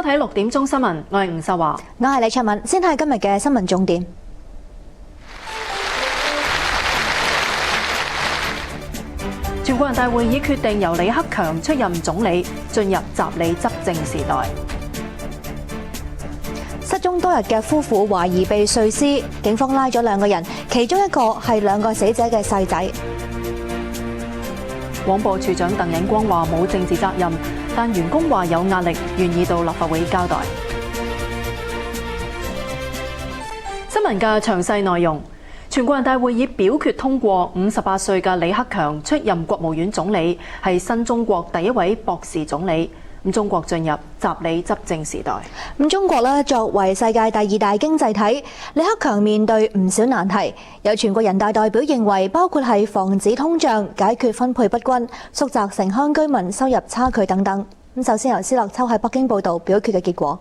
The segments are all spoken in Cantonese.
睇6點鐘新聞，我係吳秀華，我係李卓敏。先睇今日嘅新聞重點。全國人大會議決定由李克強出任總理，進入習李執政時代。失蹤多日嘅夫婦懷疑被碎屍，警方拉咗2個人，其中一個係2個死者嘅細仔。廣播處長鄧忍光話冇政治責任，但員工話有壓力，願意到立法會交代。新聞嘅詳細內容。全國人大會議表決通過58歲嘅李克強出任國務院總理，係新中國第一位博士總理。中國進入習李執政時代。中國作為世界第2大經濟體，李克強面對唔少難題。有全國人大代表認為，包括係防止通脹、解決分配不均、縮窄城鄉居民收入差距等等。首先由施樂秋喺北京報導表決嘅結果。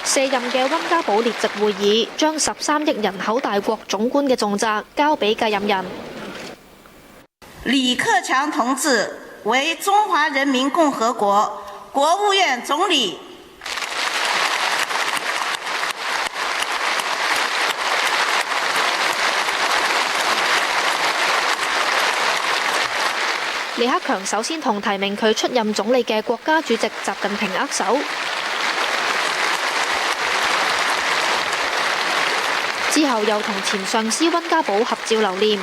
卸任嘅溫家寶列席會議，將13億人口大國總官嘅重責交俾繼任人。李克強同志為中華人民共和國國務院總理。李克強首先同提名佢出任總理嘅國家主席習近平握手，之後又同前上司溫家寶合照留念。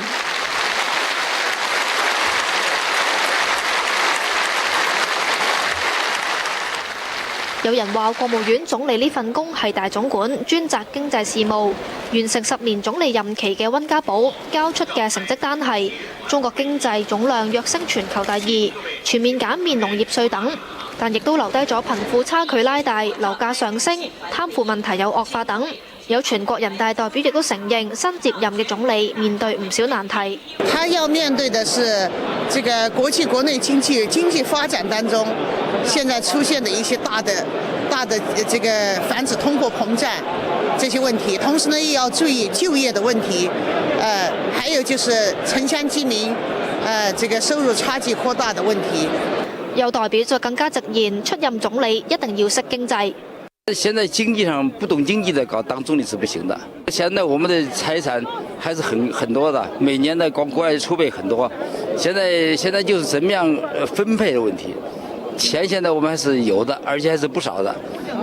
有人話國務院總理呢份工係大總管，專責經濟事務。完成10年總理任期嘅溫家寶交出嘅成績單係中國經濟總量躍升全球第2，全面減免農業稅等，但亦都留低咗貧富差距拉大、樓價上升、貪腐問題有惡化等。有全國人大代表亦都承認，新接任嘅總理面對唔少難題。他要面對的是這個國際國內經濟發展當中，現在出現的一些大的這個防止通貨膨脹這些問題，同時呢也要注意就業的問題，還有就是城鄉居民這個收入差距擴大的問題。有代表就更加直言，出任總理一定要識經濟。現在經濟上不懂經濟的當總理是不行的。現在我們的財產還是很多的，每年的國外儲備很多。現在就是怎麼樣分配的問題。錢現在我們還是有的，而且還是不少的。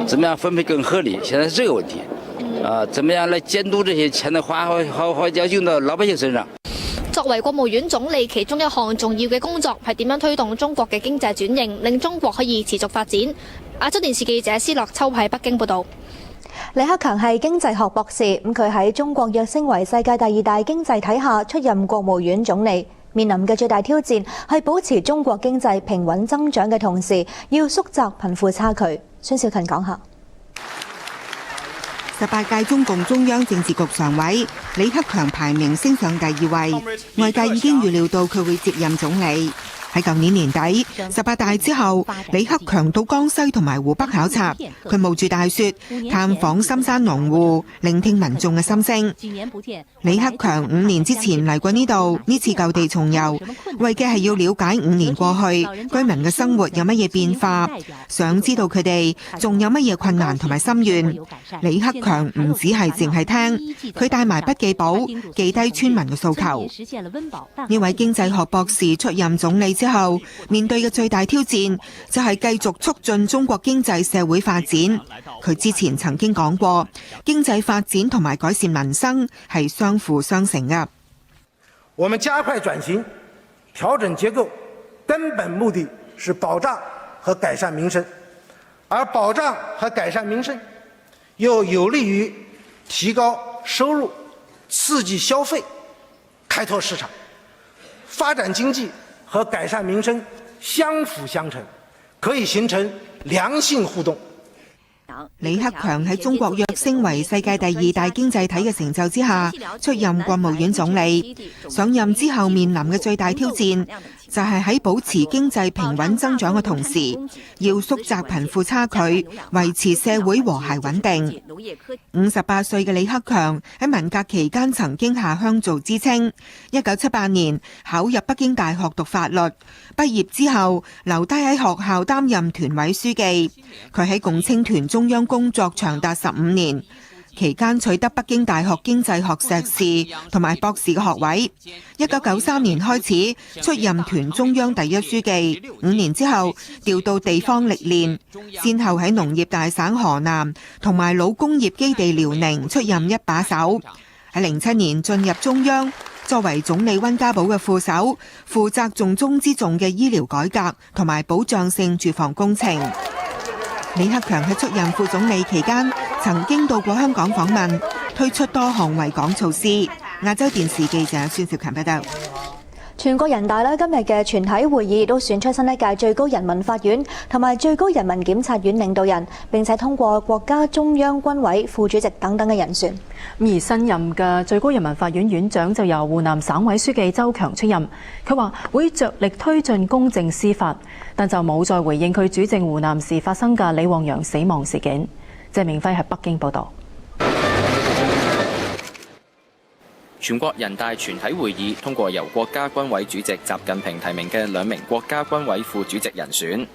怎麼樣分配更合理？現在是這個問題。怎麼樣來監督這些錢的花要用到老百姓身上？作為國務院總理，其中一項重要嘅工作係點樣推動中國嘅經濟轉型，令中國可以持續發展。亞洲電視記者施樂秋喺北京報導。李克強係經濟學博士，佢喺中國躍升為世界第2大經濟體下出任國務院總理，面臨嘅最大挑戰係保持中國經濟平穩增長嘅同時，要縮窄貧富差距。孫少勤講下。18屆中共中央政治局常委李克強排名升上第2位，外界已經預料到佢會接任總理。喺舊年年底18大之後，李克強到江西同埋湖北考察，佢冒住大雪探訪深山農戶，聆聽民眾嘅心聲。李克強5年之前嚟過呢度，呢次舊地重遊，為嘅係要了解5年過去居民嘅生活有乜嘢變化，想知道佢哋仲有乜嘢困難同埋心願。李克強唔只係淨係聽，佢帶埋筆記簿，記低村民嘅訴求。呢位經濟學博士出任總理之後，面對嘅最大挑戰就係繼續促進中國經濟社會發展。佢之前曾經講過，經濟發展同埋改善民生係相輔相成嘅。我們加快轉型，調整結構，根本目的是保障和改善民生，而保障和改善民生又有利於提高收入、刺激消費、開拓市場，發展經濟和改善民生相輔相成，可以形成良性互動。李克強喺中國躍升為世界第2大經濟體嘅成就之下，出任國務院總理。上任之後面臨嘅最大挑戰就係喺保持經濟平穩增長嘅同時，要縮窄貧富差距，維持社會和諧穩定。58歲嘅李克強喺文革期間曾經下鄉做知青，1978年考入北京大學讀法律，畢業之後留低喺學校擔任團委書記。佢喺共青團中央工作長達15年。期間取得北京大學經濟學碩士同埋博士嘅學位。1993年開始出任團中央第一書記，5年之後調到地方歷練，先後喺農業大省河南同埋老工業基地遼寧出任一把手。喺07年進入中央，作為總理溫家寶嘅副手，負責重中之重嘅醫療改革同埋保障性住房工程。李克強喺出任副總理期間，曾經到過香港訪問，推出多項惠港措施。亞洲電視記者孫兆勤報道。全國人大今日嘅全體會議亦都選出新一屆最高人民法院同埋最高人民檢察院領導人，並且通過國家中央軍委副主席等等嘅人選。而新任嘅最高人民法院院長就由湖南省委書記周強出任，佢話會着力推進公正司法，但就冇再回應佢主政湖南時發生嘅李旺陽死亡事件。謝明輝喺北京報導。全國人大全體會議通過由國家軍委主席習近平提名嘅2名國家軍委副主席人選，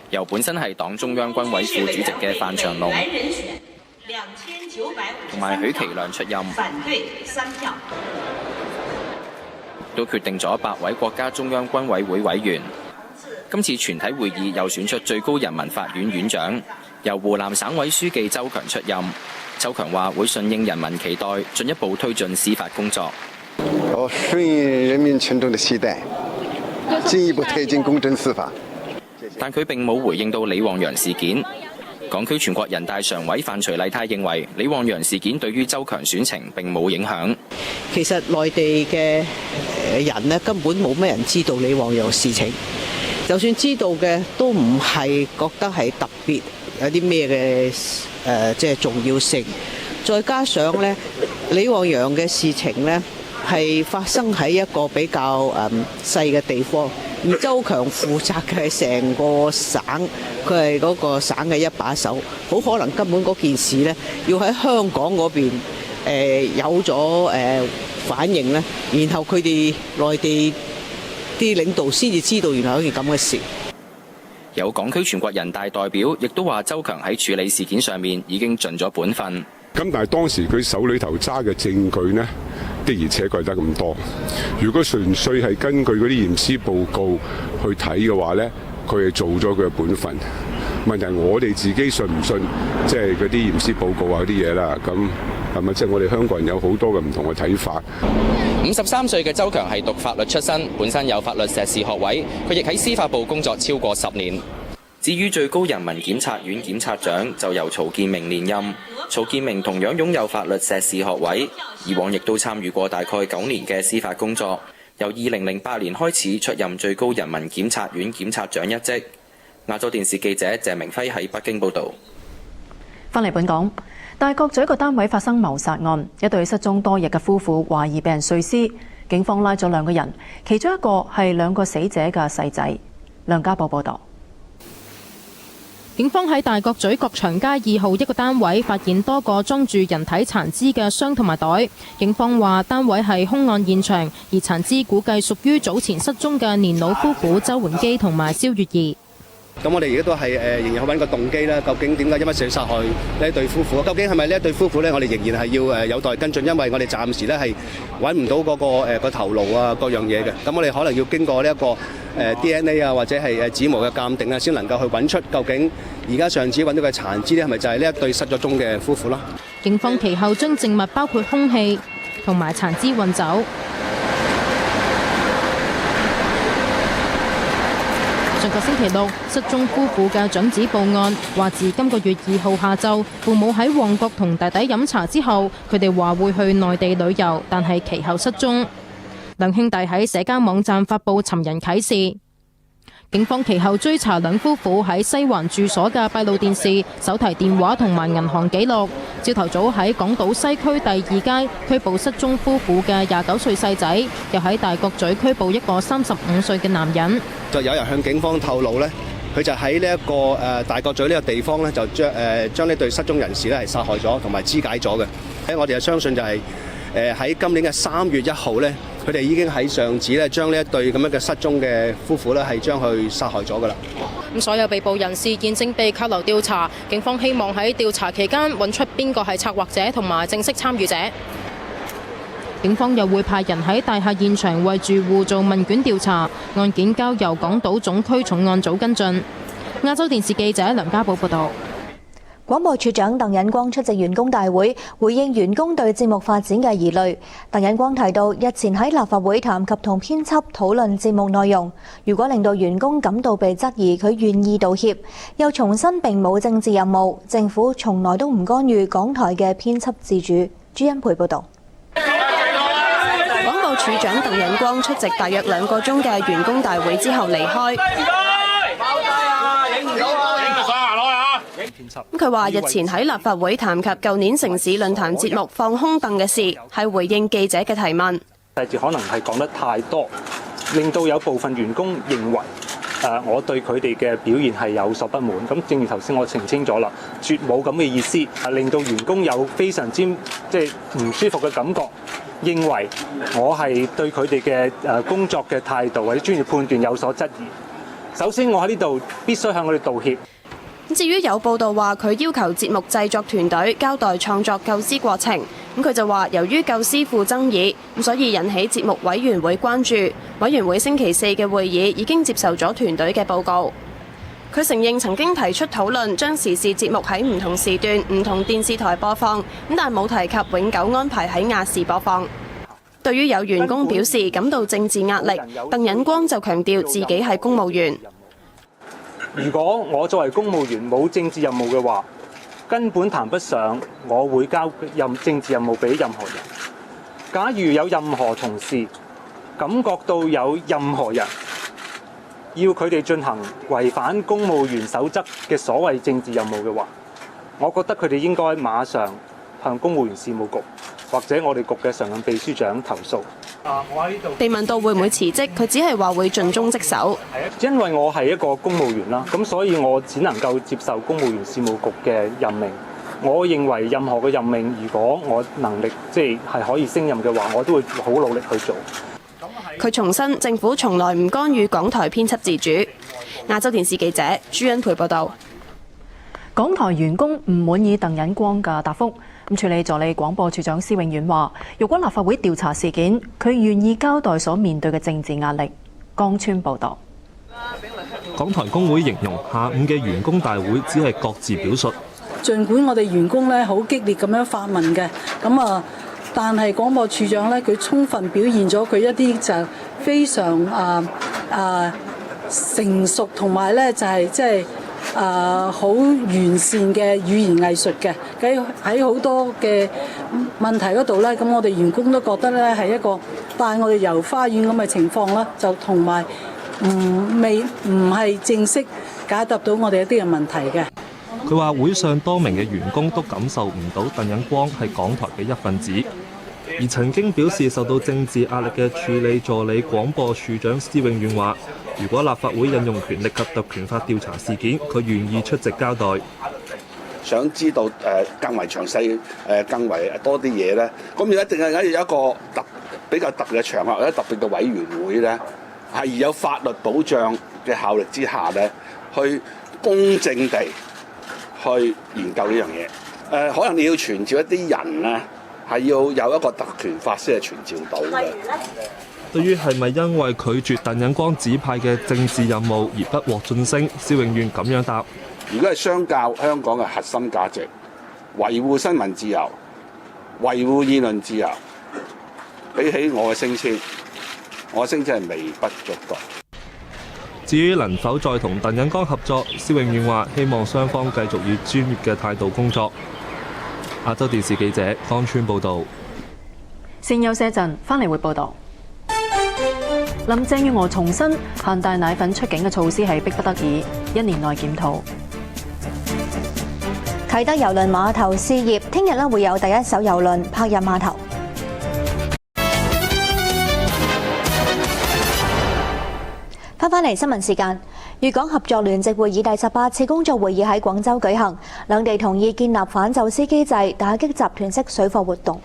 由本身係黨中央軍委副主席嘅范長龍同埋許其亮出任，都決定咗8位國家中央軍委會委員。今次全體會議又選出最高人民法院院長，由湖南省委書記周強出任。周強話會順應人民期待，進一步推進司法工作。我順應人民群眾的期待，進一步推進公正司法。但佢並冇回應到李旺陽事件。港區全國人大常委范徐麗泰認為，李旺陽事件對於周強選情並冇影響。其實內地嘅人呢，根本冇咩人知道李旺陽事情，就算知道嘅都唔係覺得係特別有啲咩嘅即係重要性。再加上呢，李旺陽嘅事情呢係發生喺一個比較細嘅地方，而周強負責嘅係成個省，佢係嗰個省嘅一把手，好可能根本嗰件事呢要喺香港嗰邊有咗反應呢，然後佢哋內地啲領導先至知道原來有件咁嘅事。有港區全國人大代表亦都話，周強喺處理事件上面已經盡咗本分。咁但係當時佢手裏頭揸嘅證據呢，的而且確得咁多。如果純粹係根據嗰啲驗屍報告去睇嘅話呢，佢係做咗佢嘅本分。問題係我哋自己信唔信，即係嗰啲驗屍報告啊嗰啲嘢啦。咁係咪即係我哋香港人有好多嘅唔同嘅睇法？53歲嘅周強係讀法律出身，本身有法律碩士學位，佢亦喺司法部工作超過10年。至於最高人民檢察院檢察長就由曹建明連任，曹建明同樣擁有法律碩士學位，以往亦都參與過大概9年嘅司法工作，由2008年開始出任最高人民檢察院檢察長一職。亞洲電視記者謝明輝喺北京報導。返嚟本港，大角咀一個單位發生謀殺案，一對失蹤多日嘅夫婦懷疑被人碎屍，警方拉咗2個人，其中一個係2個死者嘅細仔。梁家寶報導。警方喺大角咀角祥街2號一個單位發現多個裝住人體殘肢嘅箱同埋袋。警方話單位係兇案現場，而殘肢估計屬於早前失蹤嘅年老夫婦周桓基同埋蕭月兒。咁我哋而家都係仍然去揾個動機啦，究竟點解因為想殺害呢一對夫婦？究竟係咪呢一對夫婦呢？我哋仍然係要有待跟進，因為我哋暫時呢係揾唔到嗰個頭顱啊各樣嘢嘅。咁我哋可能要經過呢一個DNA 啊或者係指模嘅鑑定啊，先能夠去揾出究竟而家上次揾到嘅殘肢呢係咪就係呢一對失咗蹤嘅夫婦啦？警方其後將證物包括兇器同埋殘肢運走。上個星期6，失蹤夫婦嘅長子報案，話自今個月2號下晝，父母喺旺角同弟弟飲茶之後，佢哋話會去內地旅遊，但係其後失蹤。兩兄弟喺社交網站發布尋人啟事。警方其後追查兩夫婦喺西環住所嘅閉路電視、手提電話同埋銀行記錄。朝頭早喺港島西區第2街拘捕失蹤夫婦嘅29歲細仔，又喺大角咀拘捕一個35歲嘅男人。就有人向警方透露呢，佢就喺呢一個大角咀呢個地方呢，就將呢對失蹤人士呢係殺害咗同埋肢解咗嘅。我哋就相信就係喺今年嘅3月1號呢，佢哋已經喺上址呢將呢一對咁樣嘅失蹤嘅夫婦呢係將佢殺害咗㗎啦。咁所有被捕人士現正被扣留調查，警方希望喺調查期間揾出邊個係策劃者同埋正式參與者。警方又會派人喺大廈現場為住戶做問卷調查，案件交由港島總區重案組跟進。亞洲電視記者梁家寶報道。廣播處長鄧忍光出席員工大會，回應員工對節目發展嘅疑慮。鄧忍光提到，日前喺立法會談及同編輯討論節目內容，如果令到員工感到被質疑，佢願意道歉。又重申並冇政治任務，政府從來都唔干預港台嘅編輯自主。朱欣培報導。廣播處長鄧忍光出席大約2個鐘嘅員工大會之後離開。佢話：日前喺立法會談及舊年城市論壇節目放空凳嘅事，係回應記者嘅提問。細節可能係講得太多，令到有部分員工認為我對佢哋嘅表現係有所不滿。咁正如頭先我澄清咗啦，絕冇咁嘅意思，令到員工有非常之唔舒服嘅感覺，認為我係對佢哋嘅工作嘅態度或者專業判斷有所質疑。首先，我喺呢度必須向佢哋道歉。至於有報道話佢要求節目製作團隊交代創作構思過程，佢就話由於構思富爭議，所以引起節目委員會關注。委員會星期4嘅會議已經接受咗團隊嘅報告。佢承認曾經提出討論將時事節目喺唔同時段、唔同電視台播放，但冇提及永久安排喺亞視播放。對於有員工表示感到政治壓力，鄧忍光就強調自己係公務員。如果我作為公務員冇政治任務嘅話，根本談不上我會交政治任務俾任何人。假如有任何同事感覺到有任何人要佢哋進行違反公務員守則嘅所謂政治任務嘅話，我覺得佢哋應該馬上向公務員事務局或者我哋局嘅常任秘書長投訴。被問到會唔會辭職，佢只係話會盡忠職守。因為我係一個公務員啦，咁所以我只能夠接受公務員事務局嘅任命。我認為任何嘅任命，如果我能力係可以升任嘅話，我都會好努力去做。佢重申政府從來唔干預港台編輯自主。亞洲電視記者朱欣培報導。港台員工唔滿意鄧忍光嘅答覆。處理助理廣播處長施永遠話：如果立法會調查事件，佢願意交代所面對嘅政治壓力。江川報導。港台工會形容下午嘅員工大會只係各自表述。儘管我哋員工咧好激烈咁樣發問嘅，但係廣播處長咧佢充分表現咗佢一啲就非常成熟同埋咧就係好完善嘅語言藝術嘅，喺好多嘅問題嗰度咧，咁我哋員工都覺得咧係一個帶我哋遊花園咁嘅情況啦，就同埋唔係正式解答到我哋一啲嘅問題嘅。佢話會上多名嘅員工都感受唔到鄧忍光係港台嘅一份子，而曾經表示受到政治壓力嘅處理助理廣播處長施永遠話：如果立法會引用權力及特權法調查事件，佢願意出席交代。想知道更為詳細更為多啲嘢咧，咁而家定係有一個比較特別嘅場合，或者特別嘅委員會咧，係有法律保障嘅效力之下咧，去公正地去研究呢樣嘢。可能你要傳召一啲人咧，係要有一個特權法先係傳召到嘅。對於係咪因為拒絕鄧忍光指派嘅政治任務而不獲晉升，施永遠咁樣答：如果係相較香港嘅核心價值，維護新聞自由、維護言論自由，比起我嘅升遷，我嘅升遷係微不足道。至於能否再同鄧忍光合作，施永遠話希望雙方繼續以專業嘅態度工作。亞洲電視記者江川報導。先休息一陣，翻嚟會報導。林鄭月娥重申限帶奶粉出境嘅措施係迫不得已，1年內檢討。啟德郵輪碼頭試業，聽日會有第一艘郵輪泊入碼頭。翻嚟新聞時間，粵港合作聯席會議第18次工作會議喺廣州舉行，兩地同意建立反走私機制，打擊集團式水貨活動。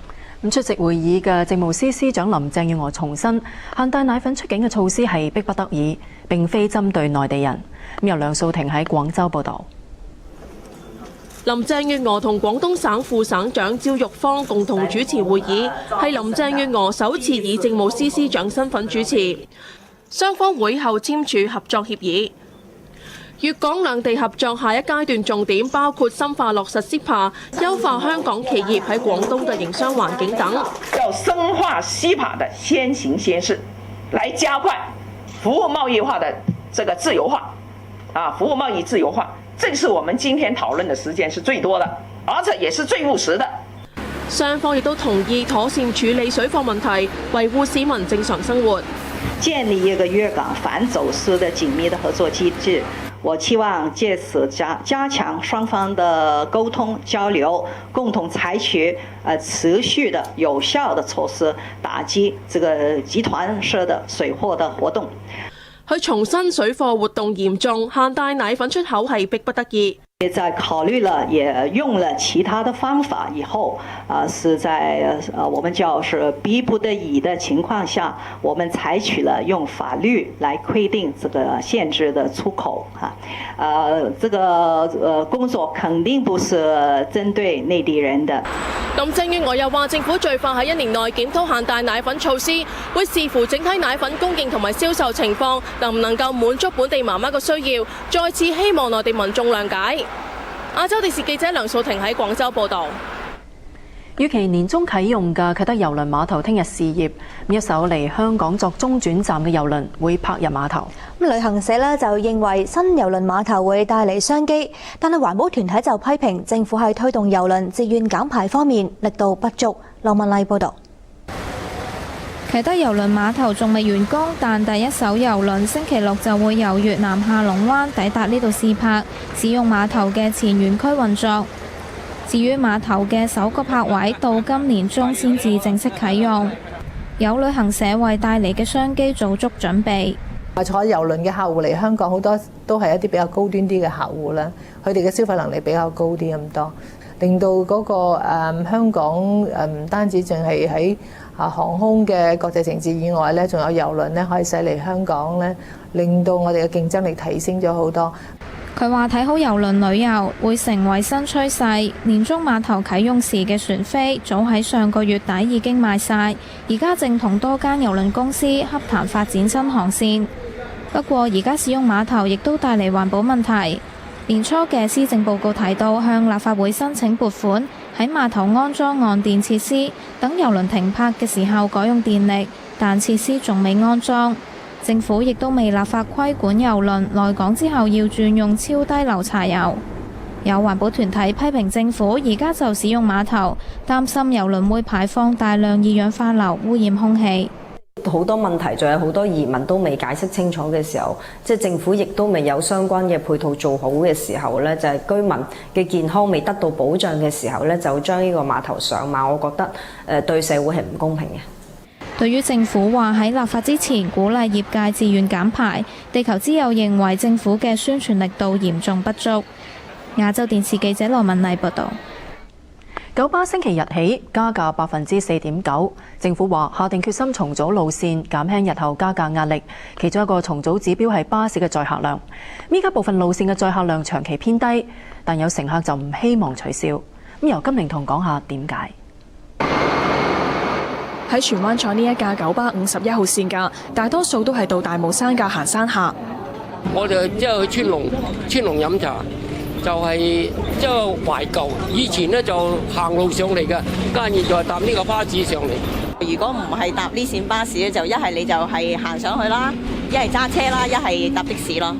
出席會議嘅政務司司長林鄭月娥重申，限帶奶粉出境嘅措施係迫不得已，並非針對內地人。由梁素婷喺廣州報導。林鄭月娥同廣東省副省長趙玉芳共同主持會議，係林鄭月娥首次以政務司司長身份主持。雙方會後簽署合作協議，粵港兩地合作下一階段重點包括深化落實 CEPA， 優化香港企業喺廣東嘅營商環境等。要深化 CEPA 的先行先試，來加快服務貿易化的這個自由化，服務貿易自由化，這是我們今天討論的時間是最多的，而且也是最務實的。雙方亦都同意妥善處理水貨問題，維護市民正常生活。建立一個粵港反走私的緊密的合作機制，我期望借此加強雙方的溝通交流，共同採取持續的有效的措施，打擊這個集團式的水貨的活動。佢重申水貨活動嚴重，限帶奶粉出口係迫不得已。在考慮了也用了其他的方法以後，是在我們叫是逼不得已的情況下，我們採取了用法律來規定這個限制的出口這個工作肯定不是針對內地人的。林鄭月娥又話，政府最快喺1年內檢討限帶奶粉措施，會視乎整體奶粉供應同埋銷售情況，能唔能夠滿足本地媽媽嘅需要，再次希望內地民眾諒解。亞洲電視記者梁素婷喺廣州報導。預期年中啟用嘅啟德郵輪碼頭聽日試業，一艘嚟香港作中轉站嘅郵輪會泊入碼頭。旅行社就認為新郵輪碼頭會帶嚟商機，但係環保團體就批評政府喺推動郵輪自願減排方面力度不足。劉文麗報導。啟德郵輪碼頭仲未完工，但第一艘郵輪星期六就會由越南下龍灣抵達呢度試泊，使用碼頭嘅前園區運作。至於碼頭嘅首個泊位，到今年中先至正式啟用。有旅行社為帶嚟嘅商機做足準備。坐郵輪嘅客戶嚟香港好多都係一啲比較高端啲嘅客戶啦，佢哋嘅消費能力比較高啲咁多，令到嗰個香港唔單止淨係喺航空嘅國際城市以外咧，仲有郵輪咧可以駛嚟香港咧，令到我哋嘅競爭力提升咗好多。佢話睇好郵輪旅遊會成為新趨勢，年中碼頭啟用時嘅船飛早喺上個月底已經賣晒，而家正同多間郵輪公司洽談發展新航線。不過而家使用碼頭亦都帶嚟環保問題。年初嘅施政報告提到向立法會申請撥款，喺碼頭安裝岸電設施，等郵輪停泊嘅時候改用電力，但設施仲未安裝。政府亦都未立法規管郵輪來港之後要轉用超低硫柴油。有環保團體批評政府而家就使用碼頭，擔心郵輪會排放大量二氧化硫，污染空氣。好多問題仲有好多疑問都未解釋清楚嘅時候，即係政府亦都未有相關嘅配套做好嘅時候呢，就係居民嘅健康未得到保障嘅時候呢，就將呢個碼頭上馬，我覺得對社會係唔公平嘅。對於政府話喺立法之前鼓勵業界自願減排，地球之友認為政府嘅宣傳力度嚴重不足。亞洲電視記者羅文麗報導。九巴星期日起加價4.9%，政府話下定決心重組路線，減輕日後加價壓力。其中一個重組指標係巴士嘅載客量。依家部分路線嘅載客量長期偏低，但有乘客就唔希望取消。咁由金玲彤講下點解。喺荃灣坐呢一架九巴51號線㗎，大多數都係到大帽山嘅行山客。我哋即係去川龍飲茶，就係即係懷舊。以前咧就行路上嚟嘅，跟住再搭呢個巴士上嚟。如果唔係搭呢線巴士咧，就一係你就係行上去啦，一係揸車啦，一係搭的士咯。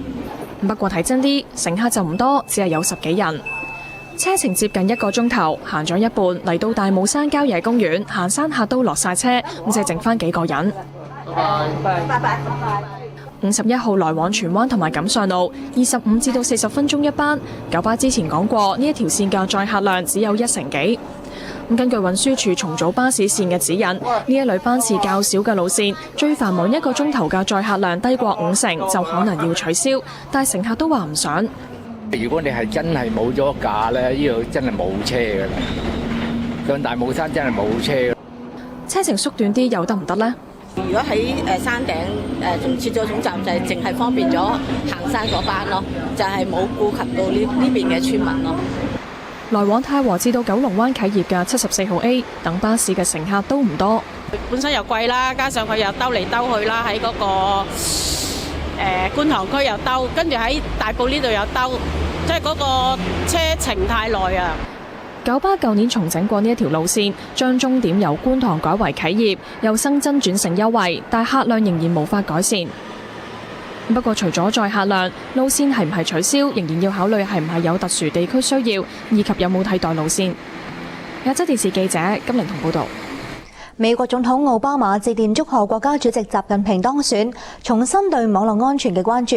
不過睇真啲，乘客就唔多，只係有10幾人。車程接近1個鐘頭，行咗一半嚟到大帽山郊野公園，行山客都落晒車，咁就剩翻幾個人。拜拜。 51號來往荃灣同埋錦上路，25至到40分鐘一班。九巴之前講過，呢一條線嘅載客量只有1成幾。根據運輸署重組巴士線嘅指引，呢一類班次較少嘅路線，最繁忙1個鐘頭嘅載客量低過5成，就可能要取消。但係乘客都話唔想。如果你係真係冇咗架咧，呢度真係冇車㗎啦。上大帽山真係冇車。車程縮短啲又得唔得呢？如果喺山頂設咗總站，就係淨係方便咗行山嗰班咯，就係冇顧及到呢邊嘅村民咯。來往太和至到九龍灣啟業嘅74號 A 等巴士嘅乘客都唔多。本身又貴啦，加上佢又兜嚟兜去啦，喺嗰個觀塘區又兜，跟住喺大埔呢度又兜，即係嗰個車程太耐啊！九巴舊年重整過呢一條路線，將終點由觀塘改為啟業，又新增轉乘優惠，但客量仍然無法改善。不過除咗載客量，路線係唔係取消，仍然要考慮係唔係有特殊地區需要，以及有冇替代路線。亞洲電視記者金玲彤報導。美國總統奧巴馬致電祝賀國家主席習近平當選，重申對網絡安全嘅關注。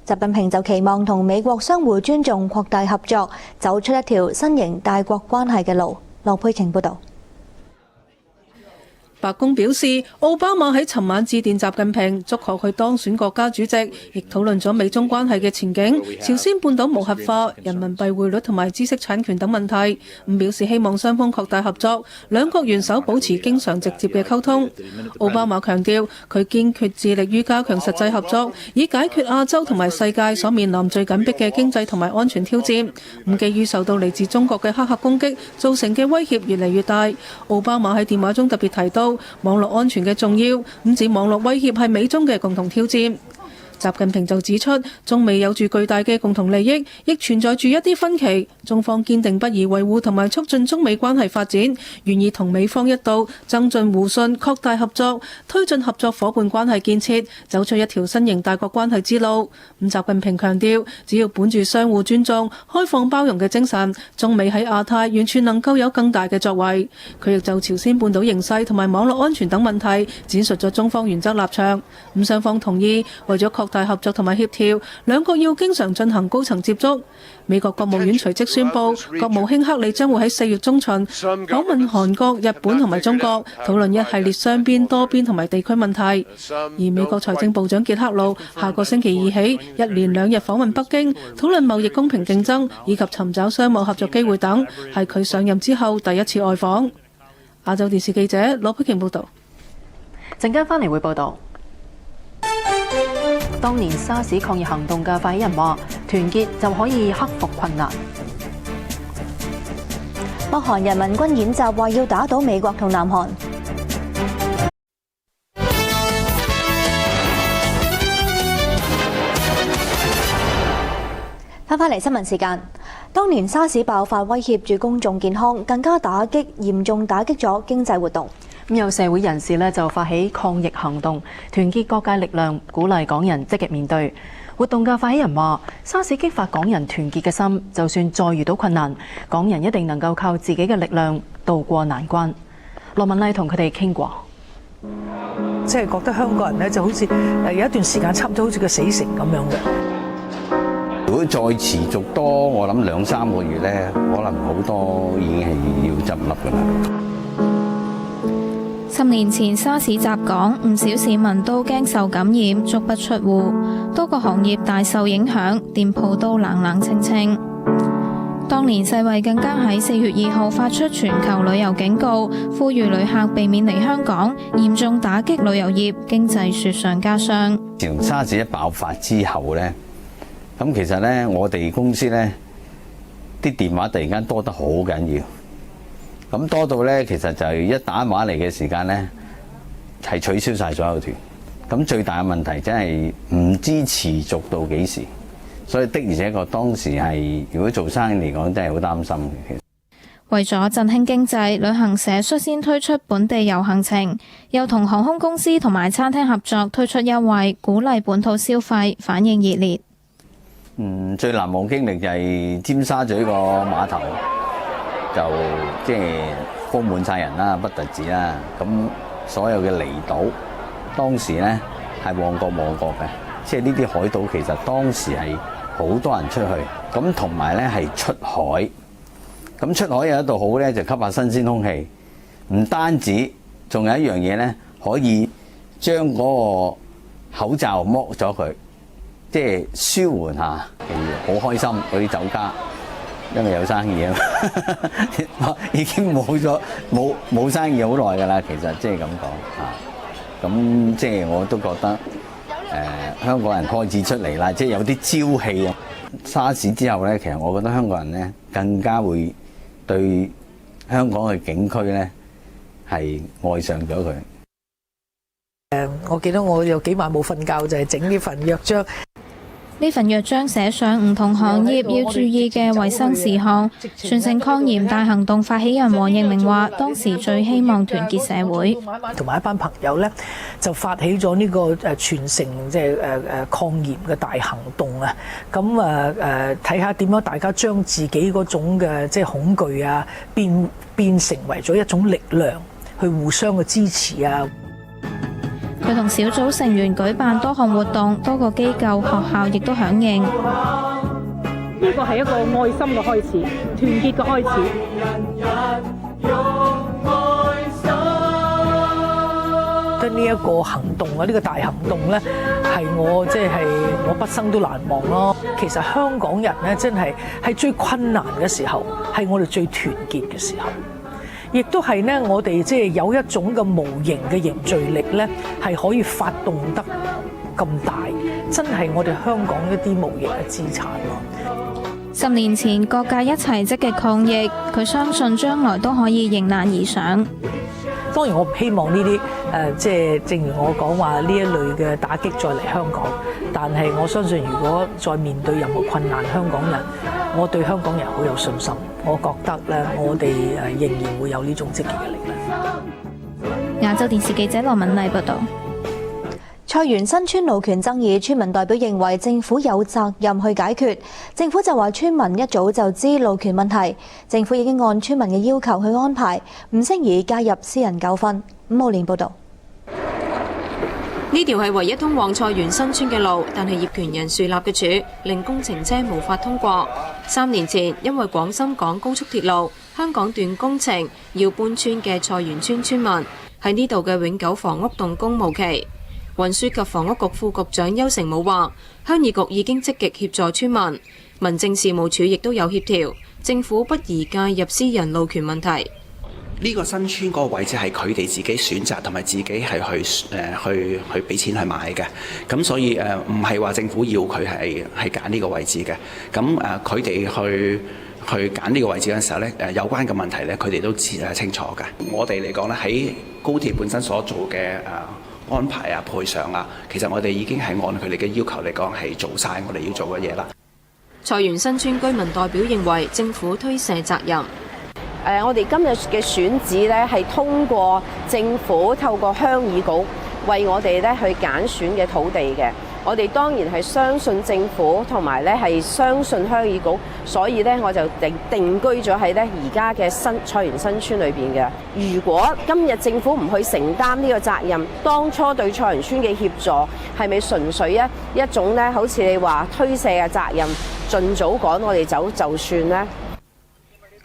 習近平就期望同美國相互尊重、擴大合作，走出一條新型大國關係嘅路。羅佩瓊報導。白宮表示，奧巴馬喺尋晚致電習近平，祝賀佢當選國家主席，亦討論咗美中關係嘅前景、朝鮮半島無核化、人民幣匯率同埋知識產權等問題。表示希望雙方擴大合作，兩國元首保持經常直接嘅溝通。奧巴馬強調，佢堅決致力於加強實際合作，以解決亞洲同埋世界所面臨最緊迫嘅經濟同埋安全挑戰。基於受到嚟自中國嘅黑客攻擊造成嘅威脅越嚟越大，奧巴馬喺電話中特別提到網絡安全嘅重要，指網絡威脅係美中嘅共同挑戰。習近平就指出，中美有住巨大嘅共同利益，亦存在住一啲分歧。中方堅定不移維護同埋促進中美關係發展，願意同美方一道增進互信、擴大合作，推進合作伙伴關係建設，走出一條新型大國關係之路。習近平強調，只要本住相互尊重、開放包容嘅精神，中美喺亞太完全能夠有更大嘅作為。佢亦就朝鮮半島形勢同埋網絡安全等問題展述咗中方原則立場。雙方同意為咗擴大合作同埋協調，兩國要經常進行高層接觸。美國國務院隨即宣布，國務卿克里將會喺4月中旬訪問韓國、日本同埋中國，討論一系列雙邊、多邊同埋地區問題。而美國財政部長傑克魯下個星期2起一連2日訪問北京，討論貿易公平競爭以及尋找商務合作機會等，係佢上任之後第一次外訪。亞洲電視記者羅佩瓊報導。陣間翻嚟會報導。當年沙士抗疫行動嘅發起人話：團結就可以克服困難。北韓人民軍演習話要打倒美國同南韓。翻返嚟新聞時間，當年沙士爆發威脅住公眾健康，更加嚴重打擊咗經濟活動。有社會人士就發起抗疫行動，團結各界力量，鼓勵港人積極面對。活動嘅發起人話：沙士激發港人團結嘅心，就算再遇到困難，港人一定能夠靠自己嘅力量渡過難關。羅文麗同佢哋傾過，即係覺得香港人呢就好似有一段時間差唔多好似個死城咁樣嘅。如果再持續多，我諗2-3個月呢，可能好多已經係要執笠㗎啦。10年前沙士襲港，唔少市民都驚受感染，足不出戶，多個行業大受影響，店鋪都冷冷清清。當年世衛更加喺4月2號發出全球旅遊警告，呼籲旅客避免嚟香港，嚴重打擊旅遊業，經濟雪上加霜。自從沙士一爆發之後呢，咁其實呢，我哋公司呢啲電話突然間多得好緊要。咁多到呢，其實就一打電話嚟嘅時間呢，係取消晒所有團。咁最大嘅問題真係唔知持續到幾時，所以的而且確當時係如果做生意嚟講，真係好擔心嘅。為咗振興經濟，旅行社率先推出本地遊行程，又同航空公司同埋餐廳合作推出優惠，鼓勵本土消費，反應熱烈。最難忘經歷就係尖沙咀個碼頭。就即係鋪滿晒人啦，不特止啦。咁所有嘅離島當時咧係旺角嘅，即係呢啲海島其實當時係好多人出去，咁同埋咧係出海。咁出海有一度好咧，就吸下新鮮空氣。唔單止，仲有一樣嘢咧，可以將嗰個口罩剝咗佢，即係舒緩下。譬如好開心嗰啲酒家，因為有生意啊嘛，已經冇生意好耐㗎啦。其實即係咁講啊，咁即係我都覺得香港人開始出嚟啦，即係有啲朝氣啊。沙士之後咧，其實我覺得香港人咧更加會對香港嘅景區咧係愛上咗佢。我記得我有幾晚冇瞓覺，就係整呢份約章。呢份約章寫上唔同行業要注意嘅衛生事項。全城抗鹽大行動發起人黃應明話：當時最希望團結社會，同埋一班朋友咧就發起咗呢個全城即係抗鹽嘅大行動啊！咁睇下點樣大家將自己嗰種嘅即係恐懼啊變成為咗一種力量，去互相嘅支持啊！佢同小組成員舉辦多項活動，多個機構、學校亦都響應。呢個係一個愛心嘅開始，團結嘅開始。覺得呢一個行動啊，呢個大行動咧，係我即係我畢生都難忘咯。其實香港人咧，真係喺最困難嘅時候，係我哋最團結嘅時候。亦都係咧，我哋即係有一種嘅無形嘅凝聚力咧，係可以發動得咁大，真係我哋香港一啲無形嘅資產咯。10年前各界一齊積極抗疫，佢相信將來都可以迎難而上。當然我唔希望呢啲即係正如我講話呢一類嘅打擊再嚟香港，但係我相信如果再面對任何困難，香港人，我對香港人好有信心。我覺得咧，我哋仍然會有呢種積極嘅力量。亞洲電視記者羅敏麗報道。菜園新村路權爭議，村民代表認為政府有責任去解決。政府就話村民一早就知路權問題，政府已經按村民嘅要求去安排，唔適宜介入私人糾紛。伍浩蓮報道。呢條係唯一通往菜園新村嘅路，但係業權人樹立嘅柱令工程車無法通過。3年前，因為廣深港高速鐵路香港段工程要搬村嘅菜園村村民喺呢度嘅永久房屋動工無期。運輸及房屋局副局長邱成武話，鄉議局已經積極協助村民，民政事務處亦都有協調，政府不宜介入私人路權問題。呢個新村嗰個位置係佢哋自己選擇同埋自己係去俾錢去買嘅，咁所以唔係話政府要佢係揀呢個位置嘅，咁佢哋去揀呢個位置嘅時候咧，有關嘅問題咧，佢哋都知清楚嘅。我哋嚟講咧，喺高鐵本身所做嘅安排啊、賠償啊，其實我哋已經係按佢哋嘅要求嚟講係做晒我哋要做嘅嘢啦。菜園新村居民代表認為政府推卸責任。我哋今日嘅選址咧係通過政府透過鄉議局為我哋咧去揀選嘅土地嘅。我哋當然係相信政府同埋咧係相信鄉議局，所以咧我就定居咗喺咧而家嘅菜園新村裏邊嘅。如果今日政府唔去承擔呢個責任，當初對菜園村嘅協助係咪純粹一種咧好似你話推卸嘅責任，盡早趕我哋走就算呢？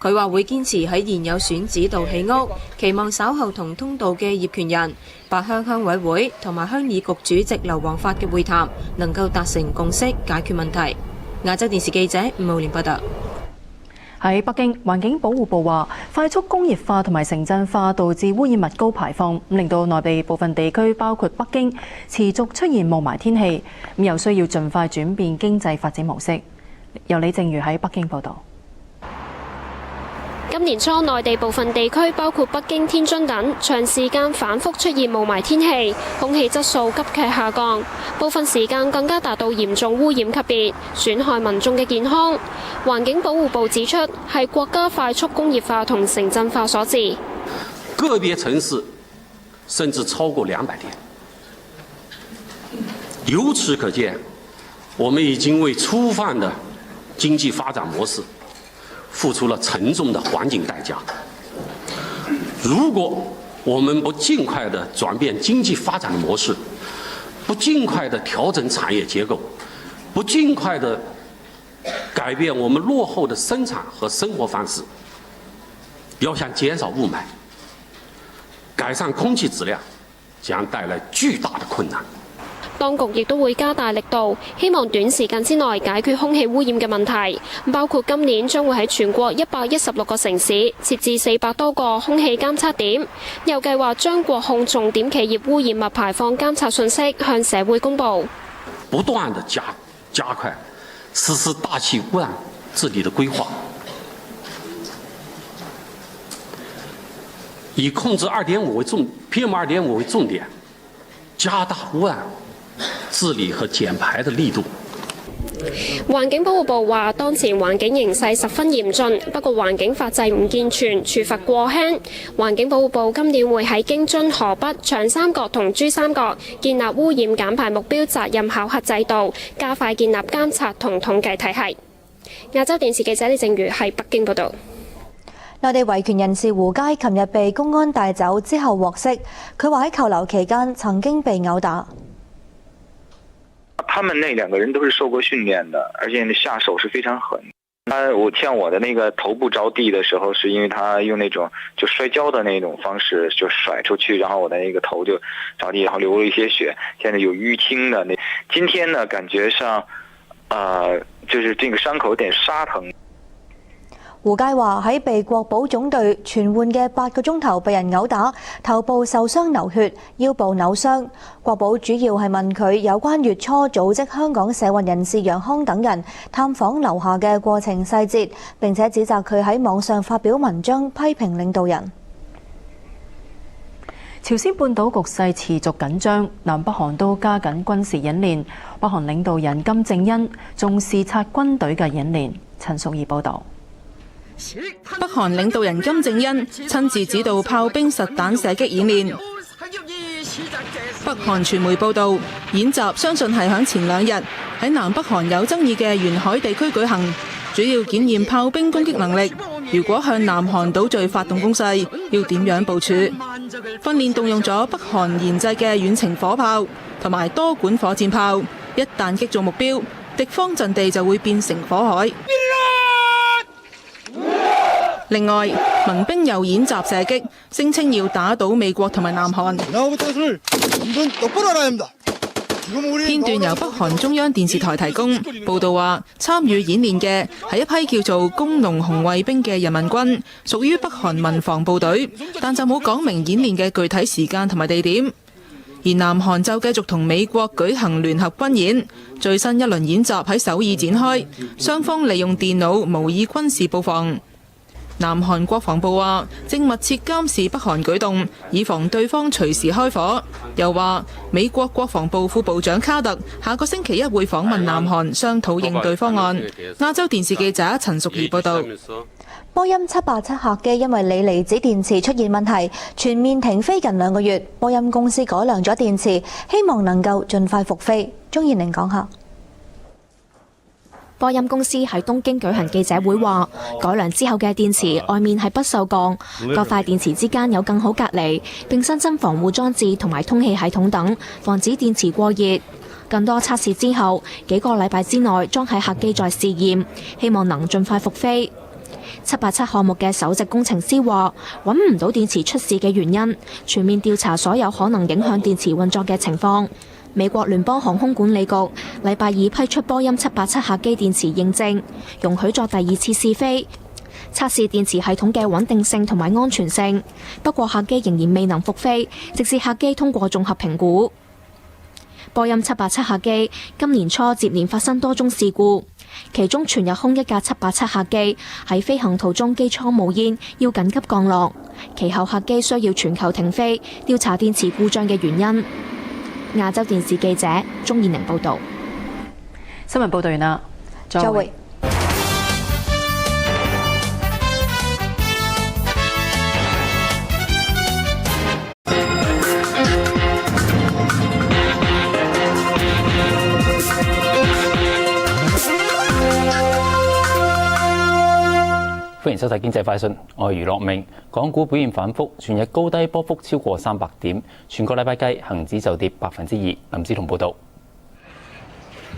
佢話會堅持喺現有選址度起屋，期望稍後同通道嘅業權人、八鄉鄉委會同埋鄉議局主席劉皇發嘅會談，能夠達成共識，解決問題。亞洲電視記者伍浩蓮報道。喺北京，環境保護部話，快速工業化同埋城鎮化導致污染物高排放，令到內地部分地區包括北京持續出現霧霾天氣，又需要盡快轉變經濟發展模式。由李靜如喺北京報導。今年初，內地部分地區包括北京、天津等，長時間反覆出現霧霾天氣，空氣質素急劇下降，部分時間更加達到嚴重污染級別，損害民眾嘅健康。環境保護部指出，係國家快速工業化同城鎮化所致。個別城市甚至超過200天。由此可見，我們已經為粗放的經濟發展模式付出了沉重的環境代價。如果我们不尽快的转变经济发展的模式，不尽快的调整产业结构，不尽快的改变我们落后的生产和生活方式，要想减少雾霾、改善空气质量，将带来巨大的困难。當局亦都會加大力度，希望短時間之內解決空氣污染嘅問題，包括今年將會喺全國116個城市設置400多個空氣監測點，又計劃將國控重點企業污染物排放監測信息向社會公佈。不斷地加快實施大氣污染治理的規劃，以控制PM2.5為重點，加大污染治理和減排的力度。環境保護部話，當前環境形勢十分嚴峻，不過環境法制唔健全，處罰過輕。環境保護部今年會喺京津、河北、長三角同珠三角建立污染減排目標責任考核制度，加快建立監察同統計體系。亞洲電視記者李靜瑜喺北京報導。內地維權人士胡佳琴日被公安帶走之後獲釋，佢話喺扣留期間曾經被毆打。他們那2個人都是受過訓練的，而且下手是非常狠。像我的那個頭部着地的時候，是因為他用那種就摔跤的那種方式就甩出去，然後我的那個頭就着地，然後流了一些血，現在有淤青的。今天呢，感覺上，就是這個傷口有點沙疼。胡佳話喺被國保總隊傳喚嘅8個鐘頭被人毆打，頭部受傷流血，腰部扭傷。國保主要係問佢有關月初組織香港社運人士楊康等人探訪樓下嘅過程細節，並且指責佢喺網上發表文章批評領導人。朝鮮半島局勢持續緊張，南北韓都加緊軍事演練。北韓領導人金正恩仲視察軍隊嘅演練。陳淑儀報導。北韓領導人金正恩親自指導炮兵實彈射擊演練。北韓傳媒報導，演習相信係響前2日喺南北韓有爭議嘅沿海地區舉行，主要檢驗炮兵攻擊能力。如果向南韓島嶼發動攻勢，要點樣部署？訓練動用咗北韓研製嘅遠程火炮同埋多管火箭炮，一旦擊中目標，敵方陣地就會變成火海。另外，民兵又演習射擊，聲稱要打倒美國同埋南韓。片段由北韓中央電視台提供，報道話參與演練嘅係一批叫做工農紅衛兵嘅人民軍，屬於北韓民防部隊，但就冇講明演練嘅具體時間同埋地點。而南韓就繼續同美國舉行聯合軍演，最新一輪演習喺首爾展開，雙方利用電腦模擬軍事布防。南韓國防部話正密切監視北韓舉動，以防對方隨時開火。又話美國國防部副部長卡特下個星期一會訪問南韓，商討應對方案。亞洲電視記者陳淑儀報道。波音787客機因為鋰離子電池出現問題，全面停飛近2個月。波音公司改良咗電池，希望能夠盡快復飛。鍾燕玲講下。波音公司喺東京舉行記者會話，改良之後嘅電池外面係不鏽鋼，各塊電池之間有更好隔離，並新增防護裝置同埋通氣系統等，防止電池過熱。更多測試之後，幾個禮拜之內裝喺客機再試驗，希望能盡快復飛。787項目嘅首席工程師話，揾唔到電池出事嘅原因，全面調查所有可能影響電池運作嘅情況。美國聯邦航空管理局禮拜二批出波音787客機電池認證，容許作第2次試飛，測試電池系統嘅穩定性同埋安全性。不過客機仍然未能復飛，直至客機通過綜合評估。波音787客機今年初接連發生多宗事故，其中全日空一架787客機喺飛行途中機艙冒煙，要緊急降落，其後客機需要全球停飛，調查電池故障嘅原因。亞洲電視記者鍾燕玲報導。新聞報導完啦，再會。歡歡迎收睇經濟快訊，我係余樂明。港股表現反覆，全日高低波幅超過300點，全個禮拜計恒指就跌2%。林子彤報導。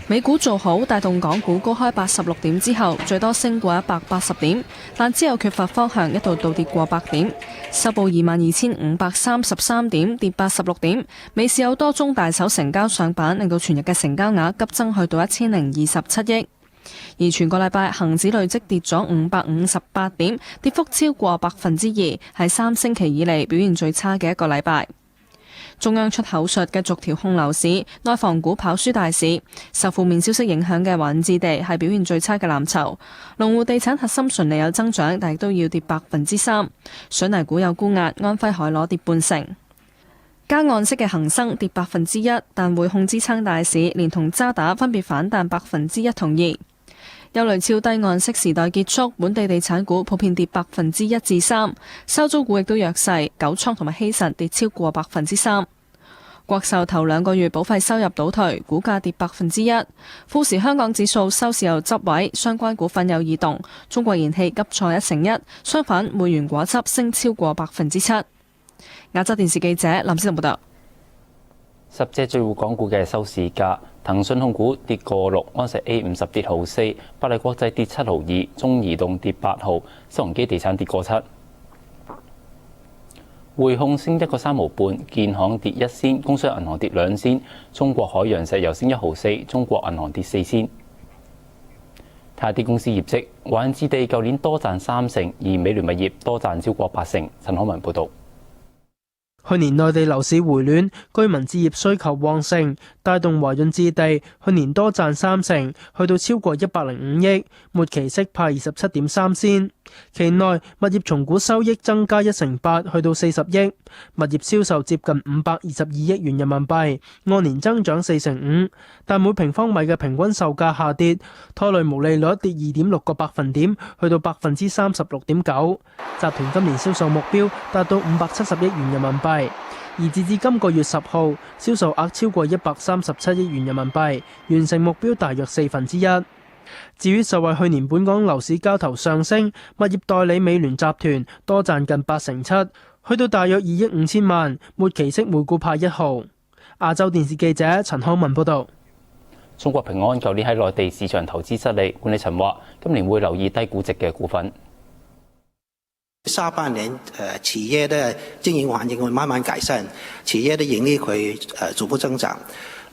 美股做好，帶動港股高開86點之後，最多升過180點，但之後缺乏方向，一度倒跌過100點，收報22,533點，跌86點。尾市有多宗大手成交上板，令到全日嘅成交額急增去到1027億。而全個禮拜恒指累積跌咗558點，跌幅超過2%，係3星期以嚟表現最差嘅一個禮拜。中央出口術繼續調控樓市，內房股跑輸大市。受負面消息影響嘅華潤置地係表現最差嘅藍籌。龍湖地產核心純利有增長，但亦都要跌3%。水泥股有沽壓，安徽海螺跌半成。加按息嘅恒生跌1%，但匯控支撐大市，連同渣打分別反彈1%同2%。憂慮超低按息時代結束，本地地產股普遍跌1%至3%，收租股亦都弱勢，九倉同埋希慎跌超過3%。國壽頭2個月保費收入倒退，股價跌1%。富時香港指數收市又執位，相關股份有異動。中國燃氣急挫1%，相反匯源果汁升超過7%。亞洲電視記者林思彤報道。10隻最活港股嘅收市價。騰訊控股跌過6，安石 A50 跌毫4，百麗國際跌7毫2，中移動跌8毫，新鴻基地產跌過7，匯控升1個3毫半，建行跌1仙，工商銀行跌2仙，中國海洋石油升1毫4，中國銀行跌4仙。睇下啲公司業績，華潤置地舊年多賺3成，而美聯物業多賺超過8成。陳可文報導。去年內地樓市回暖，居民置業需求旺盛，帶動華潤置地去年多賺3成，去到超過105億，末期息派27.3仙。期內物業重估收益增加1成8，去到40億，物業銷售接近522億元人民幣，按年增長4成5，但每平方米嘅平均售價下跌，拖累毛利率跌2.6個百分點，去到36.9%。集團今年銷售目標達到570億元人民幣，而截至今個月10號，銷售額超過137億元人民幣，完成目標大約1/4。至於受惠去年本港樓市交投上升，物業代理美聯集團多賺近8.7%，去到大約2億5千萬，末期息每股派1毫。亞洲電視記者陳康文報導。中國平安舊年喺內地市場投資失利，管理層話今年會留意低估值嘅股份。下半年企業的經營環境會慢慢改善，企業的盈利會逐步增長。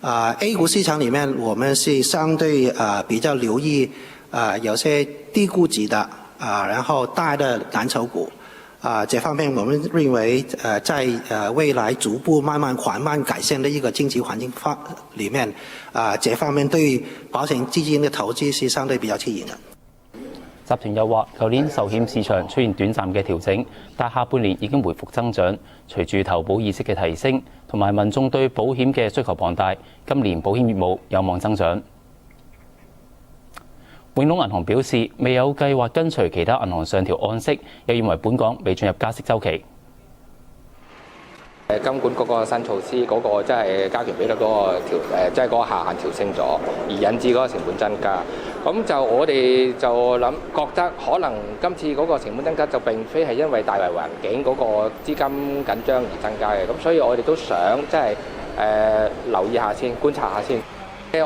A 股市場裡面，我們是相對比較留意有些低估值的然後大的藍籌股這方面我們認為在未來逐步慢慢緩慢改善的一個經濟環境裡面這方面對保險基金的投資是相對比較吸引的。集團又話，舊年壽險市場出現短暫嘅調整，但下半年已經回復增長。隨住投保意識嘅提升，同埋民眾對保險嘅需求龐大，今年保險業務有望增長。永隆銀行表示，未有計劃跟隨其他銀行上調按息，又認為本港未進入加息週期。金管嗰個新措施嗰個即係加權比率嗰個即係嗰個下限調升咗，而引致嗰個成本增加。咁就我哋就覺得可能今次嗰個成本增加就並非係因為大圍環境嗰個資金緊張而增加嘅。咁所以我哋都想即係留意下先，觀察下先。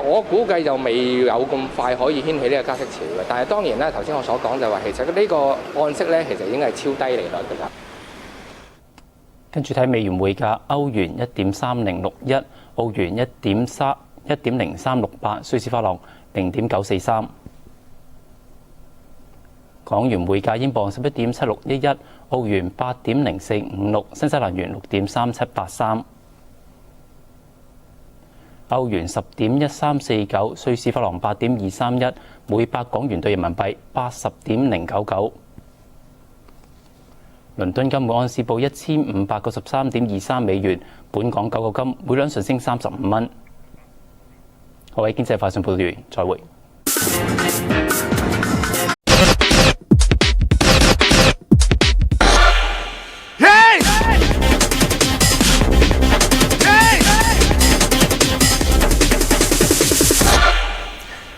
我估計就未有咁快可以掀起呢個加息潮嘅。但係當然啦，頭先我所講就話其實呢個按息咧其實已經係超低利率㗎啦。跟住睇美元匯價，歐元1.3061，澳元1.0368，瑞士法郎0.943。港元匯價，英鎊11.7611，澳元8.0456，新西蘭元6.3783。歐元10.1349，瑞士法郎8.231，每百港元對人民幣80.099。倫敦金每盎司報1593.23美元，本港9個金每兩上升35蚊。各位經濟快訊報道完，再會。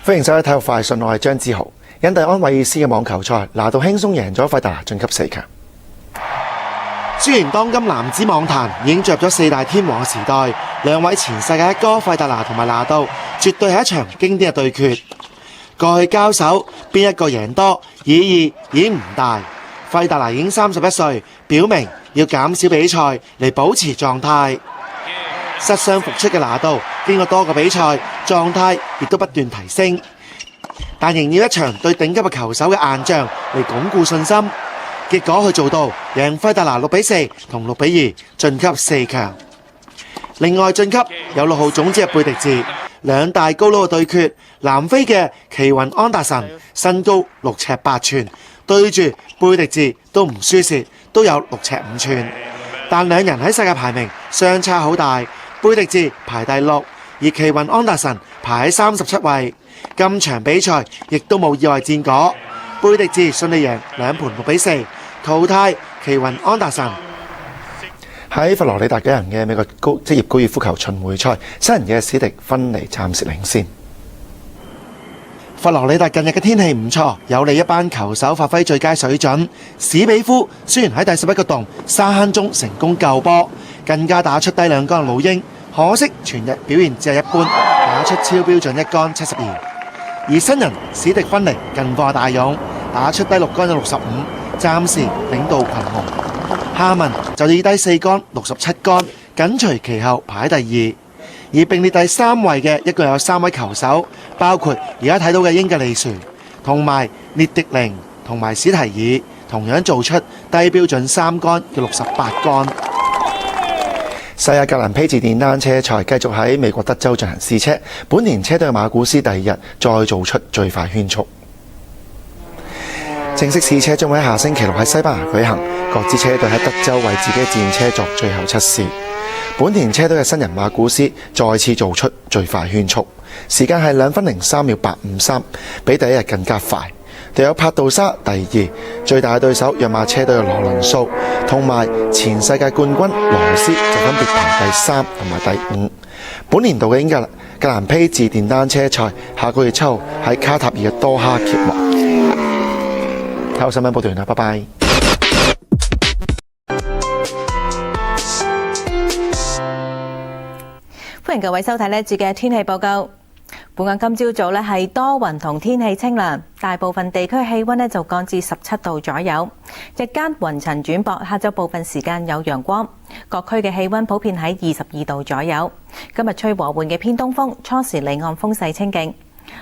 歡迎收睇體育快訊，我係張志豪。印第安韋爾斯嘅網球賽，拿度輕鬆贏咗費達拿晉級4強。雖然當今男子網壇已經進入咗4大天王嘅時代，兩位前世界一哥費達拿同埋拿度絕對係一場經典嘅對決。過去交手邊一個贏多，意義已經唔大。費達拿已經31歲，表明要減少比賽嚟保持狀態。失傷復出嘅拿度經過多個比賽，狀態亦都不斷提升，但仍要一場對頂級嘅球手嘅硬仗嚟鞏固信心。結果佢做到贏費達拿6-4同6-2晉級4強。另外晉級有6號種子嘅貝迪治，兩大高佬嘅對決。南非嘅奇雲安達臣身高6尺8寸，對住貝迪治都唔輸蝕，都有6尺5寸。但兩人喺世界排名相差好大，貝迪治排第6，而奇雲安達臣排喺37位。今場比賽亦都冇意外戰果，貝迪治順利贏兩盤6-4，淘汰奇雲安達臣。喺佛羅里達舉行嘅美國職業高爾夫球巡迴賽，新人嘅史迪芬妮暫時領先。佛羅里達近日嘅天氣唔錯，有利一班球手發揮最佳水準。史比夫雖然喺第11個洞沙坑中成功救波，更加打出低兩桿嘅老鷹，可惜全日表現只係一般，打出超標準一桿72。而新人史迪芬妮近況大勇，打出低6桿嘅65，暫時領導群雄。夏文就以低4桿67桿緊隨其後排喺第2，而並列第3位嘅一共有3位球手，包括而家睇到嘅英格利殊同埋列迪寧同埋史提爾，同樣做出低標準3桿嘅68桿。世界格蘭披治電單車賽繼續喺美國德州進行試車，本田車隊嘅馬古斯第2日再做出最快圈速。正式試車將會喺下星期6喺西班牙舉行，各支車隊喺德州為自己嘅戰車作最後測試。本田車隊嘅新人馬古斯再次做出最快圈速，時間係2分03秒853，比第一日更加快。隊友帕杜沙第2，最大嘅對手約馬車隊嘅羅倫素同埋前世界冠軍羅斯就分別排第3同埋第5。本年度嘅英格蘭披治電單車賽下個月7號喺卡塔爾嘅多哈揭幕。睇好新聞報道完啦，拜拜。歡迎各位收睇呢一節嘅天氣報告。本港今朝早呢係多雲同天氣清涼，大部分地區氣溫呢就降至17度左右。日間雲層轉薄，下晝部分時間有陽光。各區嘅氣溫普遍喺22度左右。今日吹和緩嘅偏東風，初時離岸風勢清勁。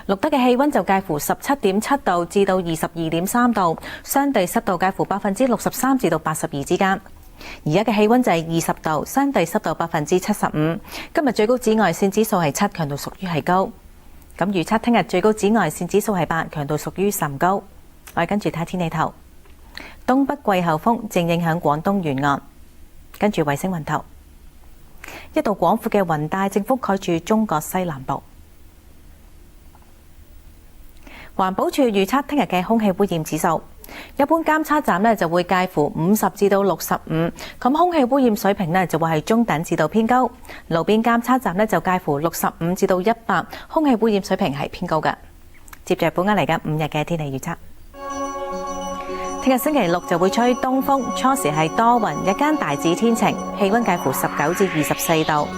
錄得嘅氣溫就介乎17.7度至到22.3度，相對濕度介乎63%至到82%之間。而家嘅氣溫就係20度，相對濕度75%。今日最高紫外線指數係7，強度屬於係高。咁預測聽日最高紫外線指數係8，強度屬於甚高。我哋跟住睇天氣圖，東北季候風正影響廣東沿岸，跟住衛星雲圖，一道廣闊嘅雲帶正覆蓋住中國西南部。環保署預測聽日嘅空氣污染指數，一般監測站呢就會介乎50至到65，咁空氣污染水平呢就會係中等至到偏高。路邊監測站呢就介乎65至到100，空氣污染水平係偏高嘅。接住本港嚟緊5日嘅天氣預測，聽日星期6就會吹東風，初時係多雲，日間大致天晴，氣溫介乎19至24度。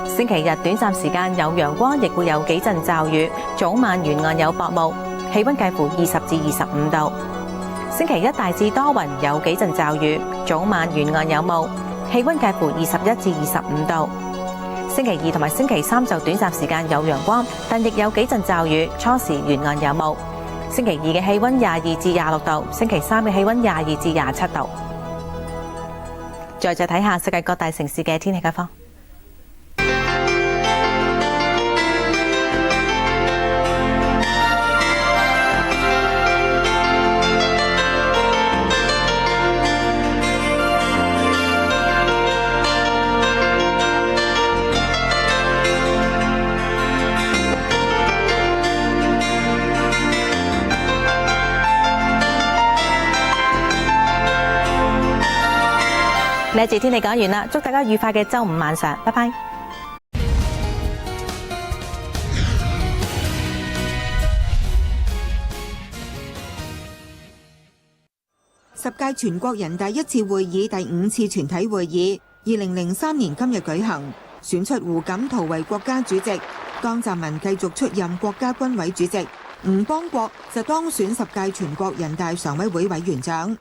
星期日短暫時間有陽光，亦會有幾陣驟雨，早晚沿岸有薄霧，氣溫介乎20至25度。星期一大致多雲，有幾陣驟雨，早晚沿岸有霧，氣溫介乎21至25度。星期二同埋星期三就短暫時間有陽光，但亦有幾陣驟雨，初時沿岸有霧。星期二嘅氣溫22至26度，星期三嘅氣溫22至27度。再睇下世界各大城市嘅天氣概況。呢一節天氣講完啦，祝大家愉快嘅週五晚上，拜拜。10屆全國人大一次會議第5次全體會議2003年今日舉行，選出胡錦濤為國家主席，江澤民繼續出任國家軍委主席，吳邦國就當選10屆全國人大常委會委員長。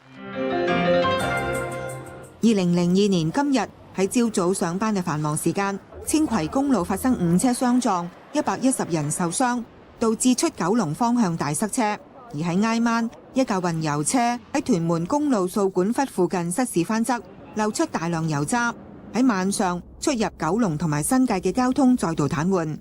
2002年今日喺朝早上班嘅繁忙時間，青葵公路發生5車相撞，110人受傷，導致出九龍方向大塞車。而喺挨晚，一架運油車喺屯門公路掃管笏附近失事翻側，漏出大量油渣。喺晚上，出入九龍同埋新界嘅交通再度癱瘓。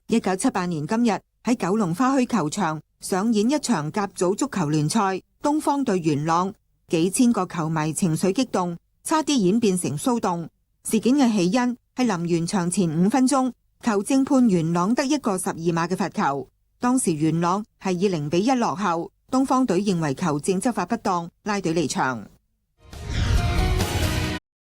1978年今日喺九龍花墟球場上演一場甲組足球聯賽，東方對元朗，幾千個球迷情緒激動，差啲演變成騷動。事件嘅起因係臨完場前5分鐘，球證判元朗得一個12碼嘅罰球。當時元朗係以0-1落後，東方隊認為球證執法不當，拉隊離場。